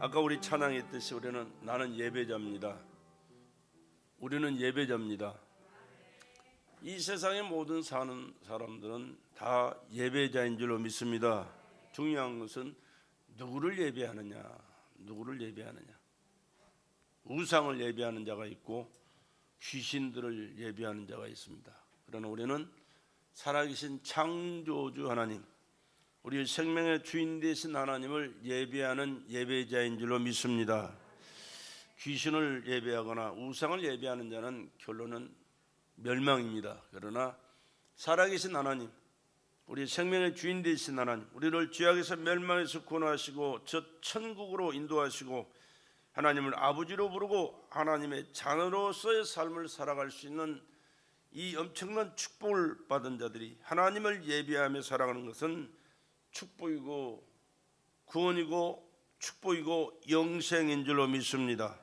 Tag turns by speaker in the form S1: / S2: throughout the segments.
S1: 아까 우리 찬양했듯이 우리는 나는 예배자입니다. 우리는 예배자입니다. 이 세상의 모든 사는 사람들은 다 예배자인 줄로 믿습니다. 중요한 것은 누구를 예배하느냐, 누구를 예배하느냐. 우상을 예배하는 자가 있고 귀신들을 예배하는 자가 있습니다. 그러나 우리는 살아계신 창조주 하나님, 우리 생명의 주인 되신 하나님을 예배하는 예배자인 줄로 믿습니다. 귀신을 예배하거나 우상을 예배하는 자는 결론은 멸망입니다. 그러나 살아계신 하나님, 우리 생명의 주인 되신 하나님, 우리를 죄악에서 멸망에서 구원하시고 저 천국으로 인도하시고 하나님을 아버지로 부르고 하나님의 자녀로서의 삶을 살아갈 수 있는 이 엄청난 축복을 받은 자들이 하나님을 예배하며 살아가는 것은 축복이고 구원이고 축복이고 영생인 줄로 믿습니다.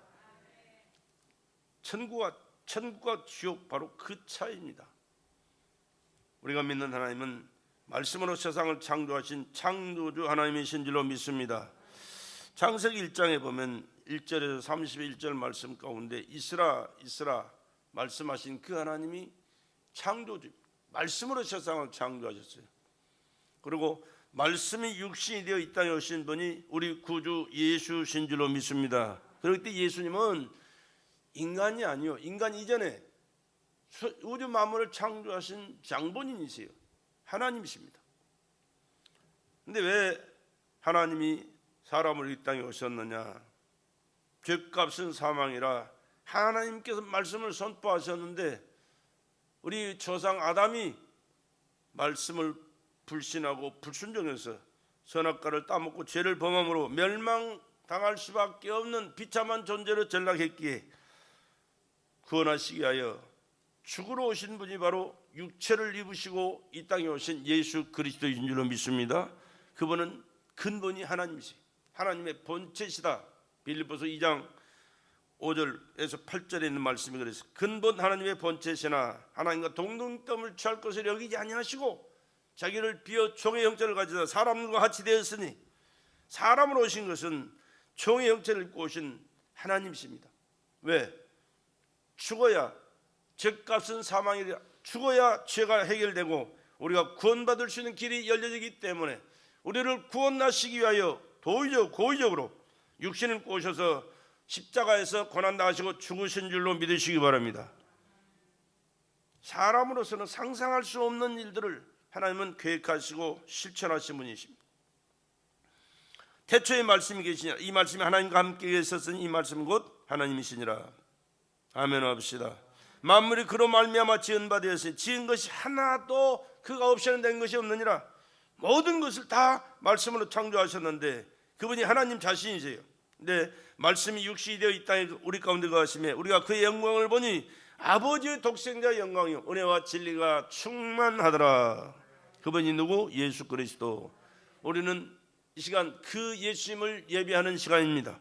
S1: 천국과 지옥 바로 그 차이입니다. 우리가 믿는 하나님은 말씀으로 세상을 창조하신 창조주 하나님이신 줄로 믿습니다. 창세기 1장에 보면 1절에서 31절 말씀 가운데 있으라 있으라 말씀하신 그 하나님이 창조주, 말씀으로 세상을 창조하셨어요. 그리고 말씀이 육신이 되어 이 땅에 오신 분이 우리 구주 예수신 줄로 믿습니다. 그럴 때 예수님은 인간이 아니요, 인간 이전에 우주 만물을 창조하신 장본인이세요. 하나님이십니다. 근데 왜 하나님이 사람을 이 땅에 오셨느냐? 죄값은 사망이라 하나님께서 말씀을 선포하셨는데 우리 조상 아담이 말씀을 불신하고 불순종해서 선악과를 따먹고 죄를 범함으로 멸망당할 수밖에 없는 비참한 존재로 전락했기에 구원하시기 위하여 죽으러 오신 분이 바로 육체를 입으시고 이 땅에 오신 예수 그리스도인 줄로 믿습니다. 그분은 근본이 하나님이세요. 하나님의 본체시다. 빌립보서 2장 5절에서 8절에 있는 말씀이 그래서 근본 하나님의 본체시나 하나님과 동등됨을 취할 것을 여기지 아니하시고 자기를 비어 종의 형체를 가지사 사람과 같이 되었으니 사람으로 오신 것은 종의 형체를 입고 오신 하나님이십니다. 왜? 죽어야 죄값은 사망이라 죽어야 죄가 해결되고 우리가 구원받을 수 있는 길이 열려지기 때문에 우리를 구원하시기 위하여 고의적으로 육신을 입고 오셔서 십자가에서 고난당하시고 죽으신 줄로 믿으시기 바랍니다. 사람으로서는 상상할 수 없는 일들을 하나님은 계획하시고 실천하신 분이십니다. 태초에 말씀이 계시냐, 이 말씀이 하나님과 함께 계셨으니 이 말씀은 곧 하나님이시니라. 아멘 합시다. 만물이 그로 말미암아 지은 바 되었으니 지은 것이 하나도 그가 없이는 된 것이 없느니라. 모든 것을 다 말씀으로 창조하셨는데 그분이 하나님 자신이세요. 근데 말씀이 육신이 되어 이 땅에 우리 가운데 거하시며 우리가 그의 영광을 보니 아버지의 독생자의 영광이요 은혜와 진리가 충만하더라. 그분이 누구? 예수 그리스도. 우리는 이 시간 그 예수님을 예배하는 시간입니다.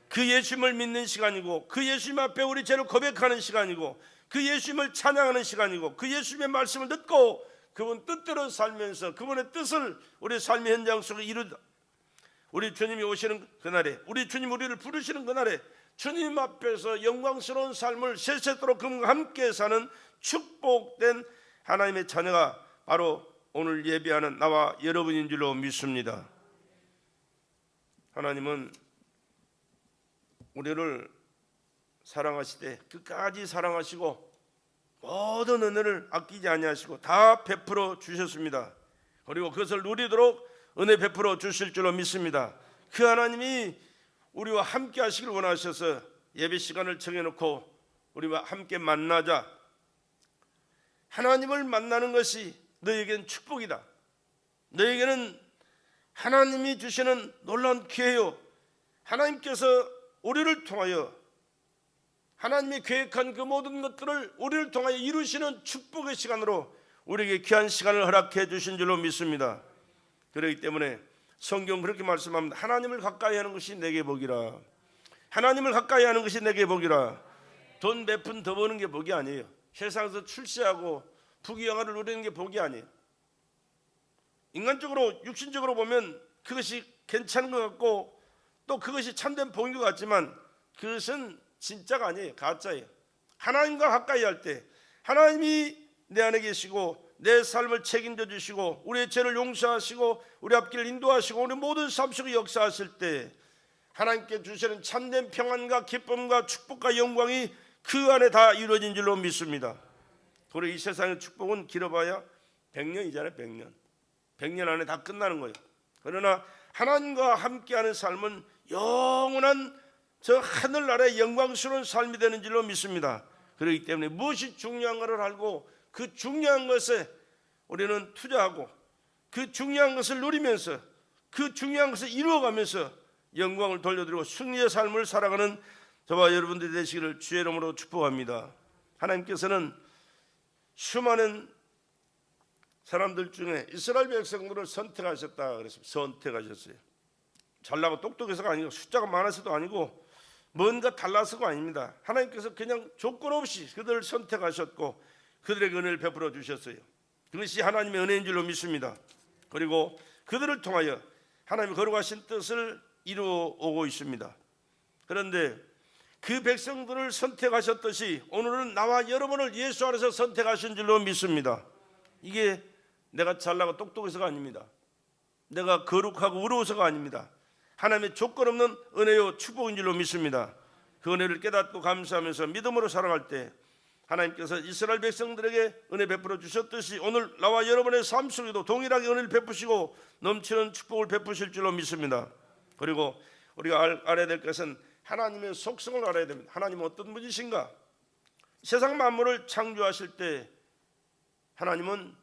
S1: 그 예수님을 믿는 시간이고 그 예수님 앞에 우리 죄를 고백하는 시간이고 그 예수님을 찬양하는 시간이고 그 예수님의 말씀을 듣고 그분 뜻대로 살면서 그분의 뜻을 우리 삶의 현장 속에 이루다 우리 주님이 오시는 그날에 우리 주님 우리를 부르시는 그날에 주님 앞에서 영광스러운 삶을 세세토록 그분과 함께 사는 축복된 하나님의 자녀가 바로 오늘 예배하는 나와 여러분인 줄로 믿습니다. 하나님은 우리를 사랑하시되 끝까지 사랑하시고 모든 은혜를 아끼지 아니하시고 다 베풀어 주셨습니다. 그리고 그것을 누리도록 은혜 베풀어 주실 줄로 믿습니다. 그 하나님이 우리와 함께 하시길 원하셔서 예배 시간을 정해놓고 우리와 함께 만나자. 하나님을 만나는 것이 너에겐 축복이다. 너에게는 하나님이 주시는 놀라운 기회요. 하나님께서 우리를 통하여 하나님이 계획한 그 모든 것들을 우리를 통하여 이루시는 축복의 시간으로 우리에게 귀한 시간을 허락해 주신 줄로 믿습니다. 그렇기 때문에 성경 그렇게 말씀합니다. 하나님을 가까이 하는 것이 내게 복이라. 하나님을 가까이 하는 것이 내게 복이라. 돈 몇 푼 더 버는 게 복이 아니에요. 세상에서 출세하고 부귀영화를 누리는 게 복이 아니에요. 인간적으로 육신적으로 보면 그것이 괜찮은 것 같고 또 그것이 참된 복인 것 같지만 그것은 진짜가 아니에요. 가짜예요. 하나님과 가까이 할 때 하나님이 내 안에 계시고 내 삶을 책임져 주시고 우리의 죄를 용서하시고 우리 앞길을 인도하시고 우리 모든 삶 속에 역사하실 때 하나님께 주시는 참된 평안과 기쁨과 축복과 영광이 그 안에 다 이루어진 줄로 믿습니다. 그리고 이 세상의 축복은 길어봐야 100년이잖아요. 100년 안에 다 끝나는 거예요. 그러나 하나님과 함께하는 삶은 영원한 저 하늘나라의 영광스러운 삶이 되는 줄로 믿습니다. 그렇기 때문에 무엇이 중요한가를 알고 그 중요한 것에 우리는 투자하고 그 중요한 것을 누리면서 그 중요한 것을 이루어가면서 영광을 돌려드리고 승리의 삶을 살아가는 저와 여러분들이 되시기를 주의 이름으로 축복합니다. 하나님께서는 수많은 사람들 중에 이스라엘 백성들을 선택하셨다 그랬습니다. 선택하셨어요. 잘나고 똑똑해서가 아니고 숫자가 많아서도 아니고 뭔가 달라서가 아닙니다. 하나님께서 그냥 조건 없이 그들을 선택하셨고 그들에게 은혜를 베풀어 주셨어요. 그것이 하나님의 은혜인 줄로 믿습니다. 그리고 그들을 통하여 하나님이 거룩하신 뜻을 이루어 오고 있습니다. 그런데 그 백성들을 선택하셨듯이 오늘은 나와 여러분을 예수 안에서 선택하신 줄로 믿습니다. 이게 내가 잘나고 똑똑해서가 아닙니다. 내가 거룩하고 의로워서가 아닙니다. 하나님의 조건 없는 은혜요 축복인 줄로 믿습니다. 그 은혜를 깨닫고 감사하면서 믿음으로 살아갈 때 하나님께서 이스라엘 백성들에게 은혜 베풀어 주셨듯이 오늘 나와 여러분의 삶 속에도 동일하게 은혜를 베푸시고 넘치는 축복을 베푸실 줄로 믿습니다. 그리고 우리가 알아야 될 것은 하나님의 속성을 알아야 됩니다. 하나님은 어떤 분이신가? 세상 만물을 창조하실 때 하나님은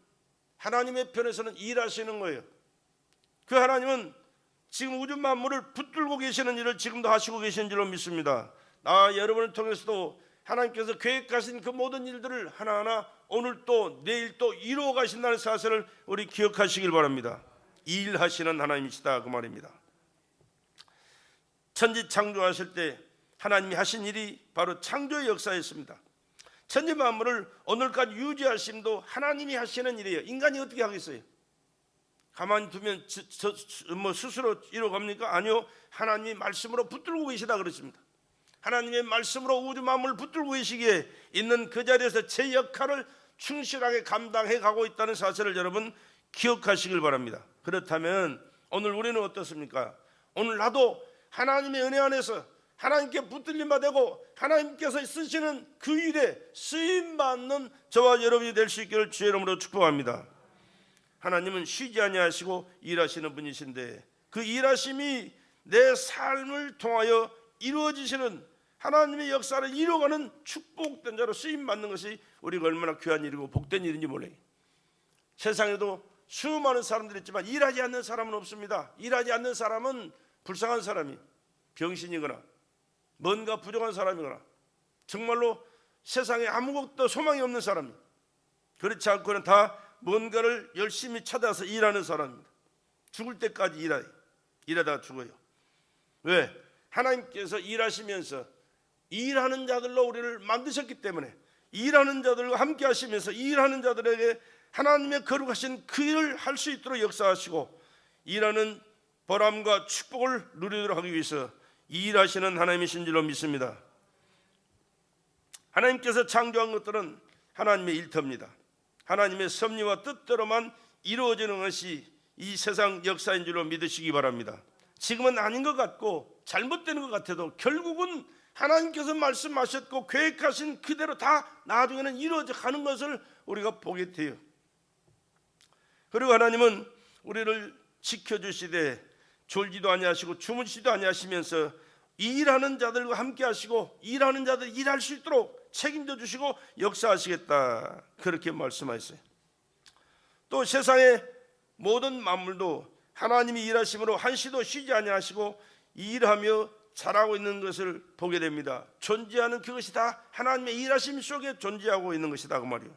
S1: 하나님의 편에서는 일하시는 거예요. 그 하나님은 지금 우주 만물을 붙들고 계시는 일을 지금도 하시고 계시는 줄로 믿습니다. 나 여러분을 통해서도 하나님께서 계획하신 그 모든 일들을 하나하나 오늘 또 내일 또 이루어 가신다는 사실을 우리 기억하시길 바랍니다. 일하시는 하나님이시다 그 말입니다. 천지 창조하실 때 하나님이 하신 일이 바로 창조의 역사였습니다. 천지 만물을 오늘까지 유지하심도 하나님이 하시는 일이에요. 인간이 어떻게 하겠어요? 가만히 두면 스스로 이루어갑니까? 아니요. 하나님이 말씀으로 붙들고 계시다 그랬습니다. 하나님의 말씀으로 우주 만물을 붙들고 계시기에 있는 그 자리에서 제 역할을 충실하게 감당해 가고 있다는 사실을 여러분 기억하시길 바랍니다. 그렇다면 오늘 우리는 어떻습니까? 오늘 나도 하나님의 은혜 안에서 하나님께 붙들림바 되고 하나님께서 쓰시는 그 일에 쓰임받는 저와 여러분이 될 수 있기를 주의 이름으로 축복합니다. 하나님은 쉬지 아니하시고 일하시는 분이신데 그 일하심이 내 삶을 통하여 이루어지시는 하나님의 역사를 이루어가는 축복된 자로 쓰임받는 것이 우리가 얼마나 귀한 일이고 복된 일인지 몰라요. 세상에도 수많은 사람들이 있지만 일하지 않는 사람은 없습니다. 일하지 않는 사람은 불쌍한 사람이 병신이거나 뭔가 부족한 사람이거나 정말로 세상에 아무것도 소망이 없는 사람이, 그렇지 않고는 다 뭔가를 열심히 찾아서 일하는 사람입니다. 죽을 때까지 일하다가 죽어요. 왜? 하나님께서 일하시면서 일하는 자들로 우리를 만드셨기 때문에 일하는 자들과 함께 하시면서 일하는 자들에게 하나님의 거룩하신 그 일을 할 수 있도록 역사하시고 일하는 보람과 축복을 누리도록 하기 위해서 일하시는 하나님이신 줄로 믿습니다. 하나님께서 창조한 것들은 하나님의 일터입니다. 하나님의 섭리와 뜻대로만 이루어지는 것이 이 세상 역사인 줄로 믿으시기 바랍니다. 지금은 아닌 것 같고 잘못되는 것 같아도 결국은 하나님께서 말씀하셨고 계획하신 그대로 다 나중에는 이루어져 가는 것을 우리가 보게 돼요. 그리고 하나님은 우리를 지켜주시되 졸지도 아니하시고 주무시지도 아니하시면서 일하는 자들과 함께 하시고 일하는 자들 일할 수 있도록 책임져 주시고 역사하시겠다 그렇게 말씀하셨어요. 또 세상의 모든 만물도 하나님이 일하심으로 한시도 쉬지 아니하시고 일하며 자라고 있는 것을 보게 됩니다. 존재하는 그것이 다 하나님의 일하심 속에 존재하고 있는 것이다 그 말이에요.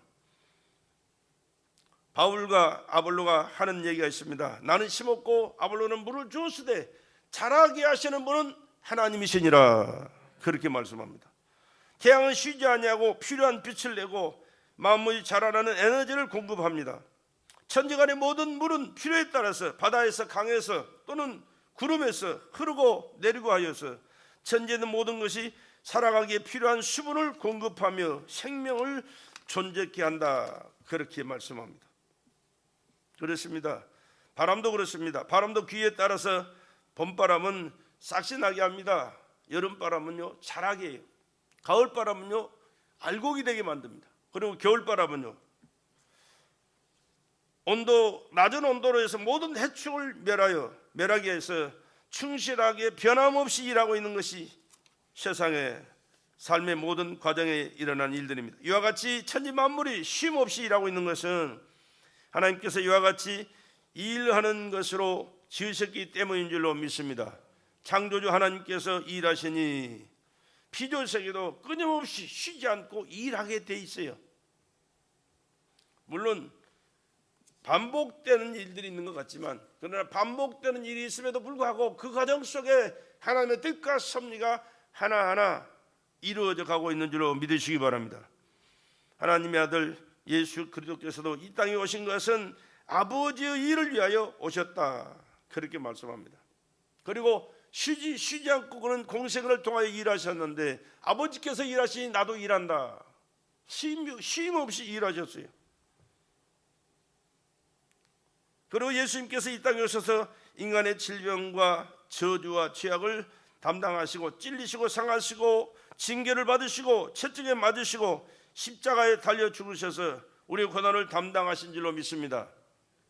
S1: 바울과 아볼로가 하는 얘기가 있습니다. 나는 심었고 아볼로는 물을 주었으되 자라게 하시는 분은 하나님이시니라 그렇게 말씀합니다. 태양은 쉬지 아니하고 필요한 빛을 내고 만물이 자라나는 에너지를 공급합니다. 천지간의 모든 물은 필요에 따라서 바다에서 강에서 또는 구름에서 흐르고 내리고 하여서 천지에 있는 모든 것이 살아가기에 필요한 수분을 공급하며 생명을 존재케 한다. 그렇게 말씀합니다. 그렇습니다. 바람도 그렇습니다. 바람도 귀에 따라서 봄바람은 싹신나게 합니다. 여름바람은요 자라게 해요. 가을바람은요 알곡이 되게 만듭니다. 그리고 겨울바람은요 낮은 온도로 해서 모든 해충을 멸하게 해서 충실하게 변함없이 일하고 있는 것이 세상의 삶의 모든 과정에 일어난 일들입니다. 이와 같이 천지 만물이 쉼 없이 일하고 있는 것은 하나님께서 이와 같이 일하는 것으로 지으셨기 때문인 줄로 믿습니다. 창조주 하나님께서 일하시니 피조세계도 끊임없이 쉬지 않고 일하게 돼 있어요. 물론 반복되는 일들이 있는 것 같지만, 그러나 반복되는 일이 있음에도 불구하고 그 과정 속에 하나님의 뜻과 섭리가 하나하나 이루어져 가고 있는 줄로 믿으시기 바랍니다. 하나님의 아들 예수 그리스도께서도 이 땅에 오신 것은 아버지의 일을 위하여 오셨다. 그렇게 말씀합니다. 그리고 쉬지 않고 그는 공생을 통하여 일하셨는데, 아버지께서 일하시니 나도 일한다. 쉼 없이 일하셨어요. 그리고 예수님께서 이 땅에 오셔서 인간의 질병과 저주와 죄악을 담당하시고 찔리시고 상하시고 징계를 받으시고 채찍에 맞으시고 십자가에 달려 죽으셔서 우리의 고난을 담당하신 줄로 믿습니다.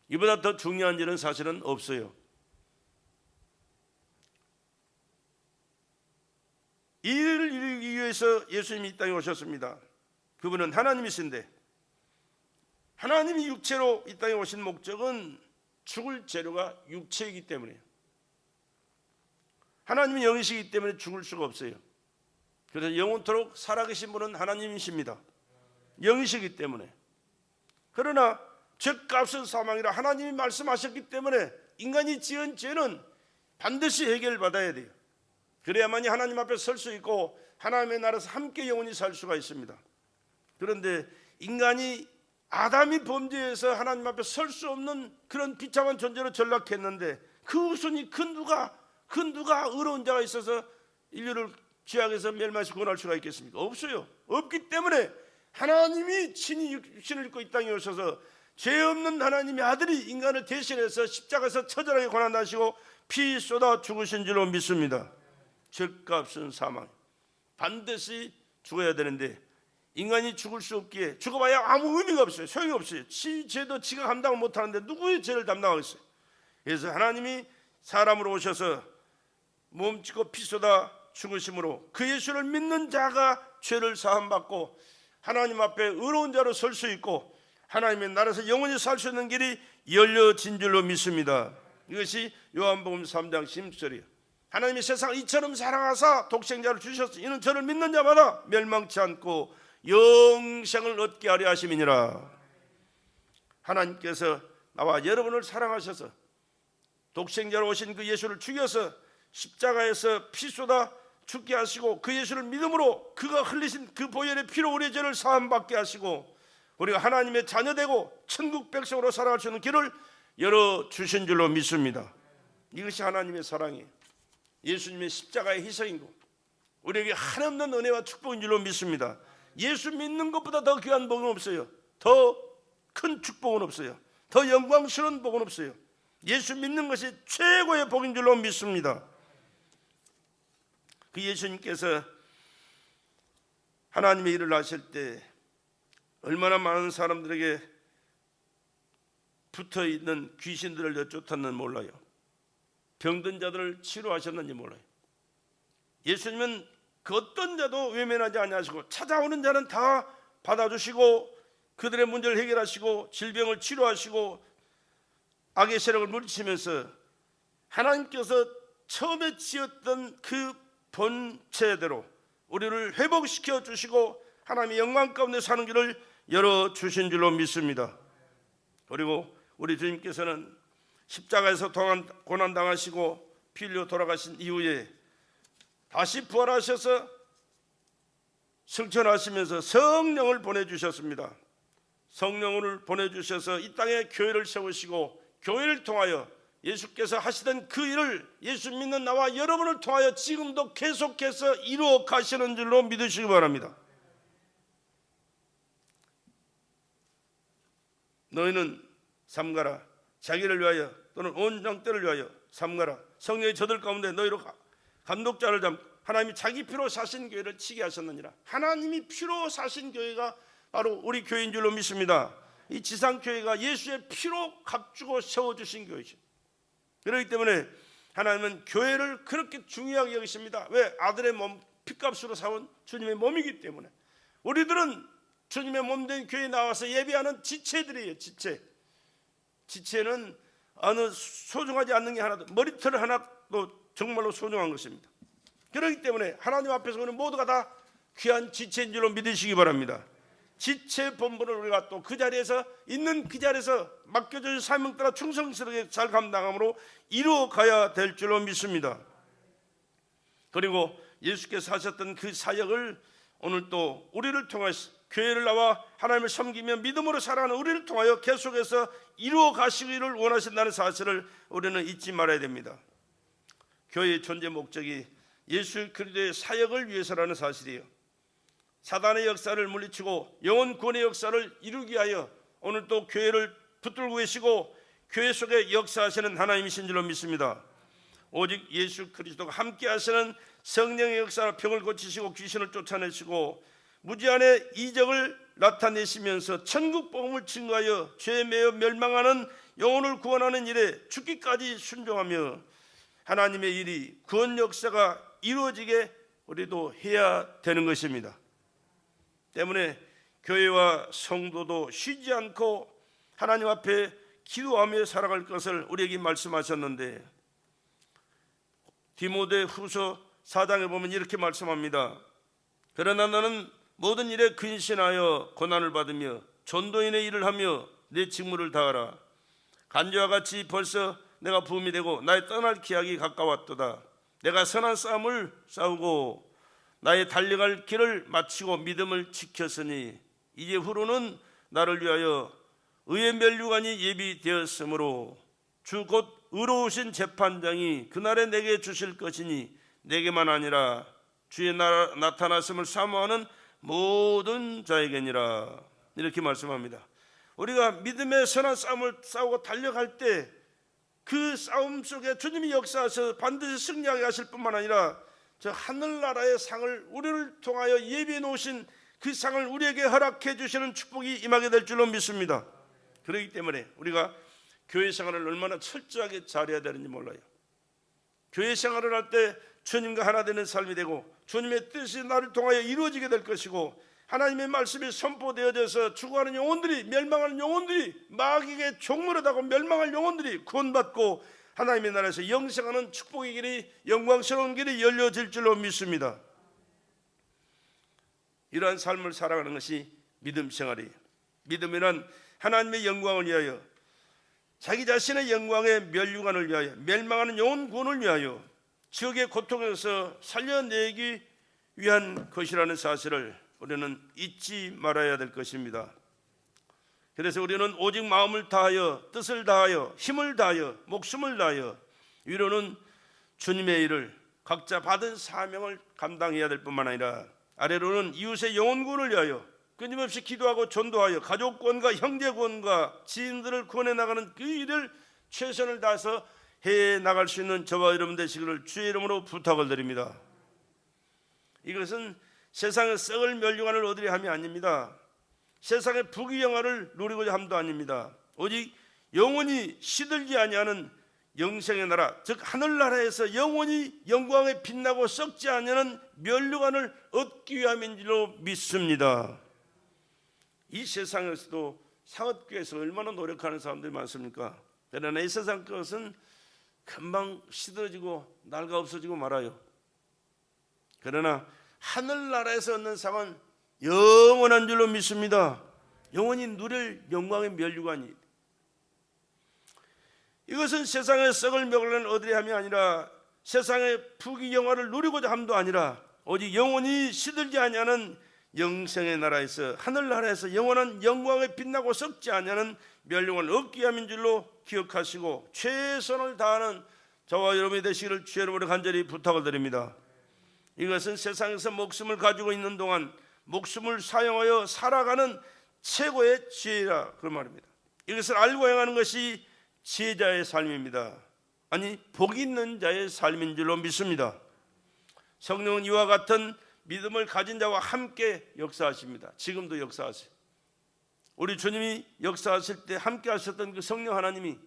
S1: 이보다 더 중요한 일은 사실은 없어요. 이 일을 이루기 위해서 예수님이 이 땅에 오셨습니다. 그분은 하나님이신데, 하나님이 육체로 이 땅에 오신 목적은 죽을 재료가 육체이기 때문이에요. 하나님은 영이시기 때문에 죽을 수가 없어요. 그래서 영원토록 살아계신 분은 하나님이십니다. 영이시기 때문에. 그러나 죄값은 사망이라 하나님이 말씀하셨기 때문에 인간이 지은 죄는 반드시 해결받아야 돼요. 그래야만이 하나님 앞에 설 수 있고 하나님의 나라에서 함께 영원히 살 수가 있습니다. 그런데 인간이 아담이 범죄해서 하나님 앞에 설 수 없는 그런 비참한 존재로 전락했는데, 그 우선이 그 누가 의로운 자가 있어서 인류를 죄악에서 멸망해서 구원할 수가 있겠습니까? 없어요. 없기 때문에 하나님이 친히 육신을 입고 이 땅에 오셔서 죄 없는 하나님의 아들이 인간을 대신해서 십자가에서 처절하게 고난하시고 피 쏟아 죽으신 줄로 믿습니다. 죄값은 사망. 반드시 죽어야 되는데 인간이 죽을 수 없기에 죽어봐야 아무 의미가 없어요. 소용이 없어요. 지 죄도 지가 감당을 못하는데 누구의 죄를 담당하겠어요? 그래서 하나님이 사람으로 오셔서 몸짓고 피 쏟아 죽으심으로 그 예수를 믿는 자가 죄를 사함받고 하나님 앞에 의로운 자로 설 수 있고 하나님의 나라에서 영원히 살 수 있는 길이 열려진 줄로 믿습니다. 이것이 요한복음 3장 16절이에요. 하나님이 세상을 이처럼 사랑하사 독생자를 주셨으니 이는 저를 믿는 자마다 멸망치 않고 영생을 얻게 하려 하심이니라. 하나님께서 나와 여러분을 사랑하셔서 독생자로 오신 그 예수를 죽여서 십자가에서 피 쏟아 죽게 하시고 그 예수를 믿음으로 그가 흘리신 그 보혈의 피로 우리의 죄를 사함받게 하시고 우리가 하나님의 자녀되고 천국 백성으로 살아갈 수 있는 길을 열어주신 줄로 믿습니다. 이것이 하나님의 사랑이에요. 예수님의 십자가의 희생이고 우리에게 한없는 은혜와 축복인 줄로 믿습니다. 예수 믿는 것보다 더 귀한 복은 없어요. 더 큰 축복은 없어요. 더 영광스러운 복은 없어요. 예수 믿는 것이 최고의 복인 줄로 믿습니다. 그 예수님께서 하나님의 일을 하실 때 얼마나 많은 사람들에게 붙어있는 귀신들을 내쫓았는지 몰라요. 병든 자들을 치료하셨는지 몰라요. 예수님은 그 어떤 자도 외면하지 아니하시고 찾아오는 자는 다 받아주시고 그들의 문제를 해결하시고 질병을 치료하시고 악의 세력을 물리치면서 하나님께서 처음에 지었던 그 본체대로 우리를 회복시켜 주시고 하나님의 영광 가운데 사는 길을 열어주신 줄로 믿습니다. 그리고 우리 주님께서는 십자가에서 고난당하시고 피 흘려 돌아가신 이후에 다시 부활하셔서 승천하시면서 성령을 보내주셨습니다. 성령을 보내주셔서 이 땅에 교회를 세우시고 교회를 통하여 예수께서 하시던 그 일을 예수 믿는 나와 여러분을 통하여 지금도 계속해서 이루어 가시는 줄로 믿으시기 바랍니다. 너희는 삼가라. 자기를 위하여 또는 온 장대를 위하여 삼가라. 성령의 저들 가운데 너희로 감독자를 잡고 하나님이 자기 피로 사신 교회를 치게 하셨느니라. 하나님이 피로 사신 교회가 바로 우리 교회인 줄로 믿습니다. 이 지상교회가 예수의 피로 값주고 세워주신 교회죠. 그렇기 때문에 하나님은 교회를 그렇게 중요하게 여기십니다. 왜? 아들의 몸 피값으로 사온 주님의 몸이기 때문에. 우리들은 주님의 몸된 교회에 나와서 예배하는 지체들이에요. 지체는 어느 소중하지 않는 게 하나도, 머리털 하나도 정말로 소중한 것입니다. 그렇기 때문에 하나님 앞에서 우리 모두가 다 귀한 지체인 줄로 믿으시기 바랍니다. 지체 본분을 우리가 또 그 자리에서 있는 그 자리에서 맡겨주신 사명 따라 충성스럽게 잘 감당함으로 이루어 가야 될 줄로 믿습니다. 그리고 예수께서 하셨던 그 사역을 오늘 또 우리를 통해서 교회를 나와 하나님을 섬기며 믿음으로 살아가는 우리를 통하여 계속해서 이루어 가시기를 원하신다는 사실을 우리는 잊지 말아야 됩니다. 교회의 존재 목적이 예수 그리스도의 사역을 위해서라는 사실이에요. 사단의 역사를 물리치고 영혼 구원의 역사를 이루기 위하여 오늘 또 교회를 붙들고 계시고 교회 속에 역사하시는 하나님이신 줄로 믿습니다. 오직 예수 그리스도가 함께 하시는 성령의 역사로 병을 고치시고 귀신을 쫓아내시고 무지한의 이적을 나타내시면서 천국 복음을 증거하여 죄에 매여 멸망하는 영혼을 구원하는 일에 죽기까지 순종하며 하나님의 일이 구원 역사가 이루어지게 우리도 해야 되는 것입니다. 때문에 교회와 성도도 쉬지 않고 하나님 앞에 기도하며 살아갈 것을 우리에게 말씀하셨는데, 디모데 후서 4장에 보면 이렇게 말씀합니다. 그러나 너는 모든 일에 근신하여 고난을 받으며 전도인의 일을 하며 내 직무를 다하라. 간주와 같이 벌써 내가 부음이 되고 나의 떠날 기약이 가까웠도다. 내가 선한 싸움을 싸우고 나의 달려갈 길을 마치고 믿음을 지켰으니 이제 후로는 나를 위하여 의의 면류관이 예비되었으므로 주 곧 의로우신 재판장이 그날에 내게 주실 것이니 내게만 아니라 주의 나타났음을 사모하는 모든 자에게니라. 이렇게 말씀합니다. 우리가 믿음의 선한 싸움을 싸우고 달려갈 때 그 싸움 속에 주님이 역사하셔서 반드시 승리하게 하실 뿐만 아니라 저 하늘나라의 상을 우리를 통하여 예비해 놓으신 그 상을 우리에게 허락해 주시는 축복이 임하게 될 줄로 믿습니다. 그렇기 때문에 우리가 교회 생활을 얼마나 철저하게 잘해야 되는지 몰라요. 교회 생활을 할 때 주님과 하나 되는 삶이 되고 주님의 뜻이 나를 통하여 이루어지게 될 것이고 하나님의 말씀이 선포되어져서 죽어가는 영혼들이, 멸망하는 영혼들이, 마귀에게 종노릇하고 멸망할 영혼들이 구원받고 하나님의 나라에서 영생하는 축복의 길이, 영광스러운 길이 열려질 줄로 믿습니다. 이러한 삶을 살아가는 것이 믿음 생활이에요. 믿음이란 하나님의 영광을 위하여, 자기 자신의 영광의 면류관을 위하여, 멸망하는 영혼 구원을 위하여 지옥의 고통에서 살려내기 위한 것이라는 사실을 우리는 잊지 말아야 될 것입니다. 그래서 우리는 오직 마음을 다하여, 뜻을 다하여, 힘을 다하여, 목숨을 다하여 위로는 주님의 일을, 각자 받은 사명을 감당해야 될 뿐만 아니라 아래로는 이웃의 영혼 구원을 위하여 끊임없이 기도하고 전도하여 가족 구원과 형제 구원과 지인들을 구원해 나가는 그 일을 최선을 다해서 해 나갈 수 있는 저와 여러분 되시기를 주의 이름으로 부탁을 드립니다. 이것은 세상의 썩을 멸류관을 얻으려 함이 아닙니다. 세상의 부귀영화를 누리고자 함도 아닙니다. 오직 영원히 시들지 아니하는 영생의 나라, 즉 하늘나라에서 영원히 영광에 빛나고 썩지 아니하는 멸류관을 얻기 위함인 줄로 믿습니다. 이 세상에서도 상업 위해서 얼마나 노력하는 사람들이 많습니까? 그러나 이 세상 것은 금방 시들어지고 낡아 없어지고 말아요. 그러나 하늘나라에서 얻는 상은 영원한 줄로 믿습니다. 영원히 누릴 영광의 멸류관이, 이것은 세상의 썩을 멸류관을 얻으려 함이 아니라 세상의 부귀영화를 누리고자 함도 아니라 오직 영원히 시들지 아니하는 영생의 나라에서, 하늘나라에서 영원한 영광에 빛나고 썩지 아니하는 멸류관을 얻게 함인 줄로 기억하시고 최선을 다하는 저와 여러분이 되시기를 주의 이름으로 간절히 부탁을 드립니다. 이것은 세상에서 목숨을 가지고 있는 동안 목숨을 사용하여 살아가는 최고의 지혜라, 그 말입니다. 이것을 알고 행하는 것이 지혜자의 삶입니다. 아니, 복 있는 자의 삶인 줄로 믿습니다. 성령은 이와 같은 믿음을 가진 자와 함께 역사하십니다. 지금도 역사하세요. 우리 주님이 역사하실 때 함께 하셨던 그 성령 하나님이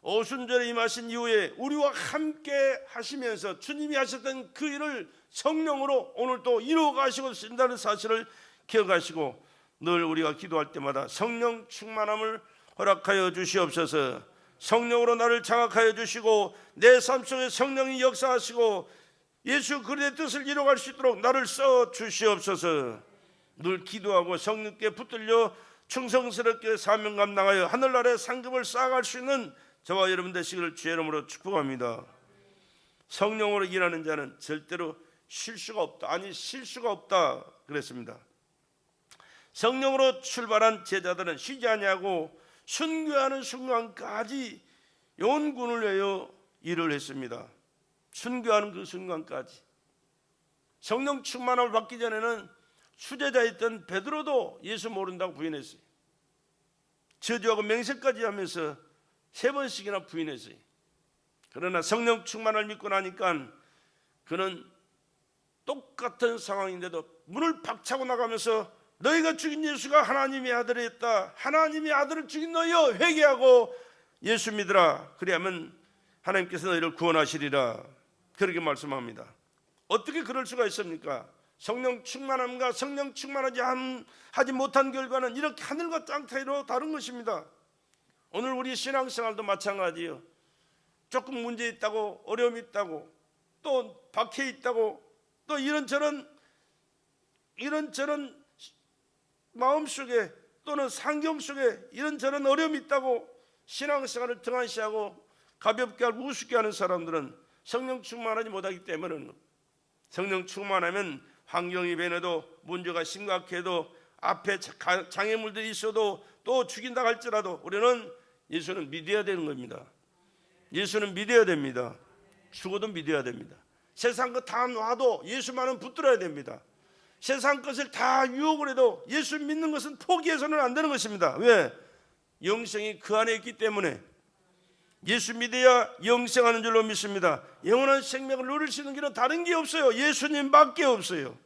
S1: 오순절에 임하신 이후에 우리와 함께 하시면서 주님이 하셨던 그 일을 성령으로 오늘 또 이루어 가시고 있다는 사실을 기억하시고 늘 우리가 기도할 때마다 성령 충만함을 허락하여 주시옵소서. 성령으로 나를 장악하여 주시고 내 삶 속에 성령이 역사하시고 예수 그리스도의 뜻을 이루어갈 수 있도록 나를 써 주시옵소서. 늘 기도하고 성령께 붙들려 충성스럽게 사명 감당하여 하늘나라의 상급을 쌓아갈 수 있는 저와 여러분 되시기를 주의 이름으로 축복합니다. 성령으로 일하는 자는 절대로 쉴 수가 없다. 아니, 쉴 수가 없다 그랬습니다. 성령으로 출발한 제자들은 쉬지 아니하고 순교하는 순간까지 연군을 내어 일을 했습니다. 순교하는 그 순간까지. 성령 충만함을 받기 전에는 수제자였던 베드로도 예수 모른다고 부인했어요. 저주하고 맹세까지 하면서 3번씩이나 부인했어요. 그러나 성령 충만을 믿고 나니까 그는 똑같은 상황인데도 문을 박차고 나가면서 너희가 죽인 예수가 하나님의 아들이었다. 하나님의 아들을 죽인 너희여 회개하고 예수 믿으라. 그리하면 하나님께서 너희를 구원하시리라. 그렇게 말씀합니다. 어떻게 그럴 수가 있습니까? 성령 충만함과 성령 충만하지 못한 결과는 이렇게 하늘과 땅 차이로 다른 것입니다. 오늘 우리 신앙생활도 마찬가지예요. 조금 문제 있다고, 어려움이 있다고, 또 박해 있다고, 또 이런저런 마음속에 또는 상경 속에 이런저런 어려움이 있다고 신앙생활을 등한시하고 가볍게 하고 우습게 하는 사람들은 성령 충만하지 못하기 때문에, 성령 충만하면 환경이 변해도 문제가 심각해도 앞에 장애물들이 있어도 또 죽인다 할지라도 우리는 예수는 믿어야 되는 겁니다. 예수는 믿어야 됩니다. 죽어도 믿어야 됩니다. 세상 것 다 놔도 예수만은 붙들어야 됩니다. 세상 것을 다 유혹을 해도 예수 믿는 것은 포기해서는 안 되는 것입니다. 왜? 영생이 그 안에 있기 때문에. 예수 믿어야 영생하는 줄로 믿습니다. 영원한 생명을 누릴 수 있는 길은 다른 게 없어요. 예수님밖에 없어요.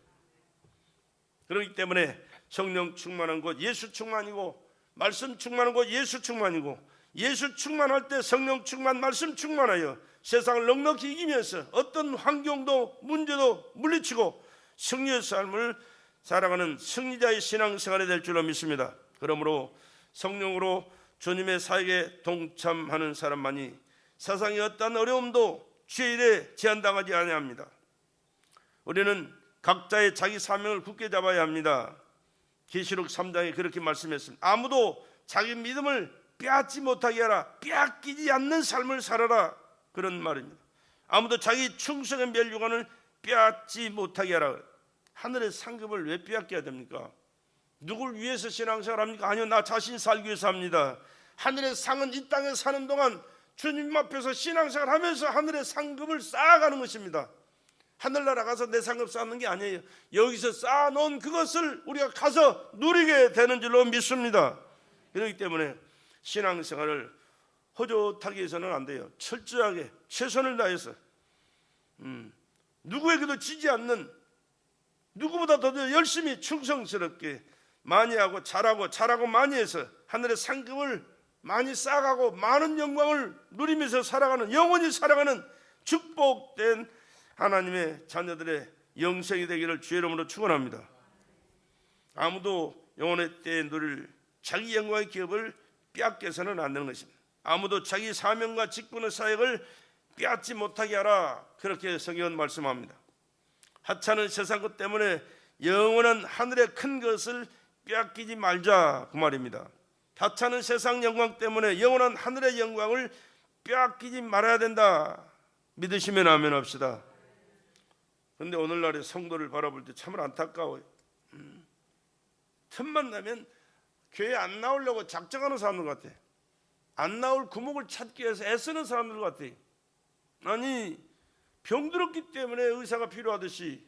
S1: 그렇기 때문에 성령 충만한 곳 예수 충만이고, 말씀 충만한 곳 예수 충만이고, 예수 충만할 때 성령 충만, 말씀 충만하여 세상을 넉넉히 이기면서 어떤 환경도 문제도 물리치고 승리의 삶을 살아가는 승리자의 신앙생활이 될 줄로 믿습니다. 그러므로 성령으로 주님의 사역에 동참하는 사람만이 세상의 어떤 어려움도 주의 일에 제한당하지 아니합니다. 우리는 각자의 자기 사명을 굳게 잡아야 합니다. 계시록 3장에 그렇게 말씀했습니다. 아무도 자기 믿음을 빼앗지 못하게 하라. 빼앗기지 않는 삶을 살아라. 그런 말입니다. 아무도 자기 충성의 멸류관을 빼앗지 못하게 하라. 하늘의 상급을 왜 빼앗겨야 됩니까? 누굴 위해서 신앙생활 합니까? 아니요, 나 자신 살기 위해서 합니다. 하늘의 상은 이 땅에 사는 동안 주님 앞에서 신앙생활 하면서 하늘의 상급을 쌓아가는 것입니다. 하늘나라 가서 내 상급 쌓는 게 아니에요. 여기서 쌓아놓은 그것을 우리가 가서 누리게 되는 줄로 믿습니다. 그렇기 때문에 신앙생활을 허젓하게 해서는 안 돼요. 철저하게 최선을 다해서 누구에게도 지지 않는, 누구보다 더 열심히 충성스럽게 많이 하고 잘하고 많이 해서 하늘의 상급을 많이 쌓아가고 많은 영광을 누리면서 살아가는, 영원히 살아가는 축복된 하나님의 자녀들의 영생이 되기를 주의 이름으로 축원합니다. 아무도 영원의 때에 누릴 자기 영광의 기업을 빼앗겨서는 안 되는 것입니다. 아무도 자기 사명과 직분의 사역을 빼앗지 못하게 하라. 그렇게 성경은 말씀합니다. 하찮은 세상 것 때문에 영원한 하늘의 큰 것을 빼앗기지 말자, 그 말입니다. 하찮은 세상 영광 때문에 영원한 하늘의 영광을 빼앗기지 말아야 된다. 믿으시면 아멘 합시다. 그런데 오늘날의 성도를 바라볼 때 참 안타까워요. 틈만 나면 교회 안 나오려고 작정하는 사람들 같아. 안 나올 구멍을 찾기 위해서 애쓰는 사람들 같아. 아니, 병들었기 때문에 의사가 필요하듯이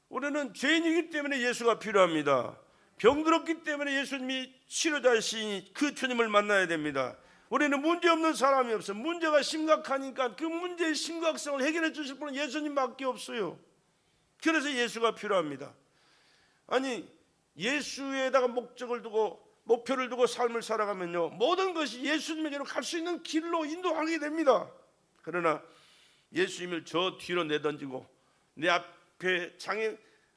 S1: 우리는 죄인이기 때문에 예수가 필요합니다. 병들었기 때문에 예수님이 치료자이시니 그 주님을 만나야 됩니다. 우리는 문제없는 사람이 없어요. 문제가 심각하니까 그 문제의 심각성을 해결해 주실 분은 예수님밖에 없어요. 그래서 예수가 필요합니다. 아니, 예수에다가 목적을 두고 목표를 두고 삶을 살아가면요, 모든 것이 예수님에게로 갈 수 있는 길로 인도하게 됩니다. 그러나 예수님을 저 뒤로 내던지고 내 앞에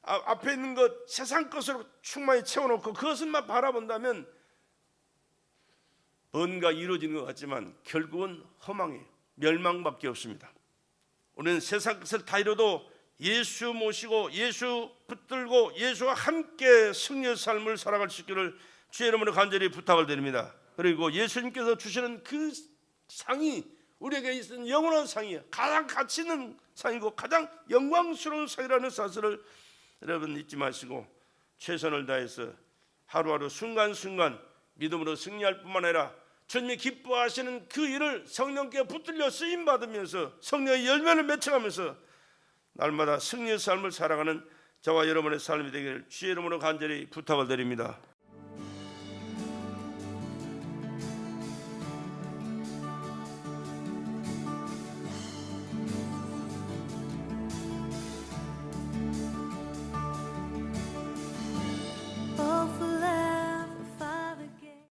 S1: 앞에 있는 것 세상 것으로 충만히 채워놓고 그것만 바라본다면 뭔가 이루어지는 것 같지만 결국은 허망해요. 멸망밖에 없습니다. 우리는 세상 것을 다 이뤄도 예수 모시고 예수 붙들고 예수와 함께 승리의 삶을 살아갈 수 있기를 주의 이름으로 간절히 부탁을 드립니다. 그리고 예수님께서 주시는 그 상이 우리에게 있는 영원한 상이에요. 가장 가치 있는 상이고 가장 영광스러운 상이라는 사실을 여러분 잊지 마시고 최선을 다해서 하루하루 순간순간 믿음으로 승리할 뿐만 아니라 주님이 기뻐하시는 그 일을 성령께 붙들려 쓰임받으면서 성령의 열매를 맺혀가면서 날마다 승리의 삶을 살아가는 저와 여러분의 삶이 되기를 주의 이름으로 간절히 부탁을 드립니다.